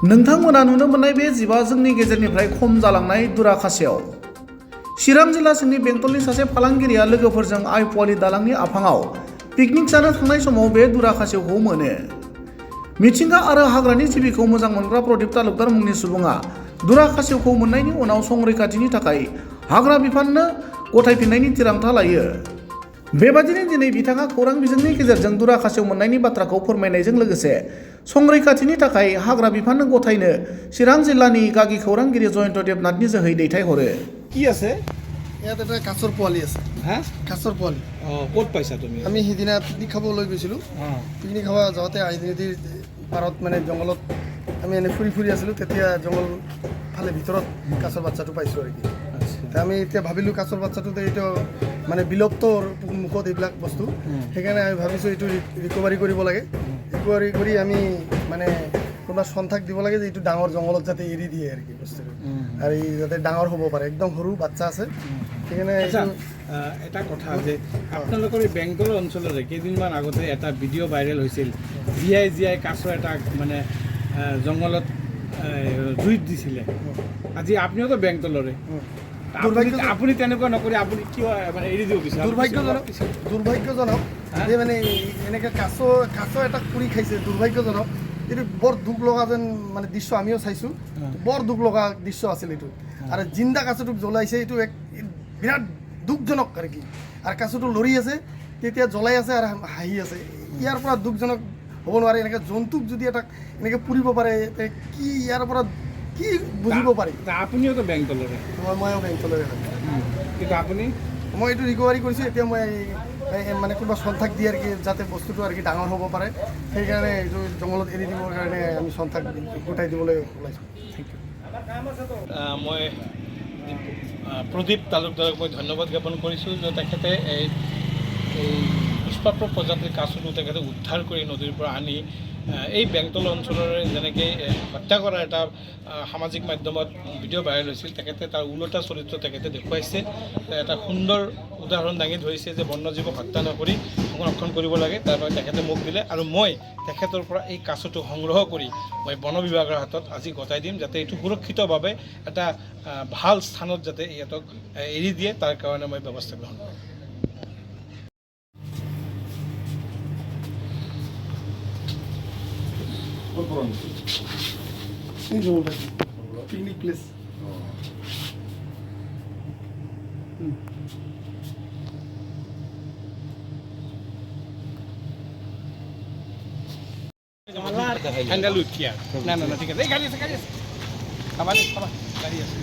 नोंथांमोना नुनो मोननाय बे जिबा जोंनि गेजेरनिफ्राय खम जालांनाय दुराखासेयाव चिरां जिल्ला सिंनि बेंटलनि सासे फालांगिरिया लोगोफोरजों आइपुवालि दालांनि आफाङाव पिकनिक जानो थांनाय समाव बे दुराखासेवखौ मोनो। मिथिंगा आरो हाग्रानि जिबिखौ मोजां मोनग्रा प्रदीप तालुकदार मुंनि सुबुङा दुराखासेवखौ मोननायनि उनाव संरैखाथिनि थाखाय हाग्रा बिफाननो गथायफिननायनि थिरांथा लायो। बेबादिनो दिनै बिथाङा खौरां बिजोंनि गेजेरजों दुराखासेव मोननायनि बाथ्राखौ फोरमायनायजों लोगोसे संरैखाथिनि थाखाय हाग्रा बिफाननो गथायनो चिरां जिल्लानि गागि खौरांगिरि जयন্ত देबनाथनि जोहै दैथायहरो। কি আছে ইয়াত এটা কাছৰ পোৱালি আছে। হা কাছৰ পোৱালি ক'ত পাইছা তুমি? আমি সিদিনা পিকনিক খাবলৈ গৈছিলোঁ। পিকনিক খাব যাওঁতে আইনী নদীৰ পাৰত মানে জংঘলত আমি এনে ফুৰি ফুৰি আছিলোঁ, তেতিয়া জংঘল ফালে ভিতৰত কাছৰ বাচ্চাটো পাইছোঁ আৰু কি। আমি এতিয়া ভাবিলোঁ কাছৰ বাচ্চাটোতে এইটো মানে বিলুপ্তৰ মুখত এইবিলাক বস্তু, সেইকাৰণে আমি ভাবিছোঁ এইটো ৰিকভাৰী কৰিব লাগে। ৰিকভাৰী কৰি আমি মানে কোনোবা সন্থাক দিব লাগে যে এইটো ডাঙৰ জংঘলত যাতে এৰি দিয়ে আৰু কি বস্তুটো, আৰু ই যাতে ডাঙৰ হ'ব পাৰে। একদম সৰু বাচ্চা আছে, সেইকাৰণে এটা কথা যে আপোনালোকৰ এই বেংগলৰ অঞ্চলতে কেইদিনমান আগতে এটা ভিডিঅ' ভাইৰেল হৈছিল, জীয়াই কাছৰ এটা মানে জংঘলত জুইত দিছিলে। আজি আপুনিওতো বেংগলৰে, আপুনি তেনেকুৱা নকৰি আপুনি কিয় মানে এৰি দিব বিচাৰে? দুৰ্ভাগ্যজনক যে মানে এনেকৈ কাছ এটা পুৰি খাইছে, দুৰ্ভাগ্যজনক। এইটো বৰ দুখ লগা যেন মানে দৃশ্য আমিও চাইছোঁ, বৰ দুখ লগা দৃশ্য আছিল এইটো। আৰু জিন্দা কাছটোক জ্বলাইছে, এইটো এক বিৰাট দুখজনক আৰু কি। আৰু কাছটো লৰি আছে, তেতিয়া জ্বলাই আছে আৰু হাঁহি আছে। ইয়াৰ পৰা দুখজনক হ'ব নোৱাৰে। এনেকৈ জন্তুক যদি এটা এনেকৈ পুৰিব পাৰে, কি ইয়াৰ পৰা কি বুজিব পাৰি? আপুনিওতো বেংগলৰে। ময়ো বেংগলৰে হয়, কিন্তু আপুনি মই এইটো ৰিকভাৰী কৰিছোঁ। এতিয়া মই মানে কোনোবা সন্থাক দিয়ে আৰু কি, যাতে বস্তুটো আৰু কি ডাঙৰ হ'ব পাৰে। সেইকাৰণে এইটো জংঘলত এৰি দিবৰ কাৰণে আমি সন্থাক গোটাই দিবলৈ ওলাইছোঁ। Thank you. মই প্ৰদীপ তালুকদাৰক মই ধন্যবাদ জ্ঞাপন কৰিছোঁ যে তেখেতে এই পুষ্পাপ্ৰ প্ৰজাতিৰ কাছটো তেখেতে উদ্ধাৰ কৰি নদীৰ পৰা আনি এই বেংটল অঞ্চলৰে যেনেকৈ হত্যা কৰা এটা সামাজিক মাধ্যমত ভিডিঅ' ভাইৰেল হৈছিল, তেখেতে তাৰ ওলোটা চৰিত্ৰ তেখেতে দেখুৱাইছে। এটা সুন্দৰ উদাহৰণ দাঙি ধৰিছে যে বন্যজীৱক হত্যা নকৰি সংৰক্ষণ কৰিব লাগে। তাৰ বাবে তেখেতে মোক দিলে, আৰু মই তেখেতৰ পৰা এই কাছটো সংগ্ৰহ কৰি মই বন বিভাগৰ হাতত আজি গতাই দিম, যাতে এইটো সুৰক্ষিতভাৱে এটা ভাল স্থানত যাতে ইহঁতক এৰি দিয়ে, তাৰ কাৰণে মই ব্যৱস্থা গ্ৰহণ কৰিম। Picnic place. Handle with care. না ঠিক আছে, এই গাড়ি আছে খাবাৰ গাড়ি আছে।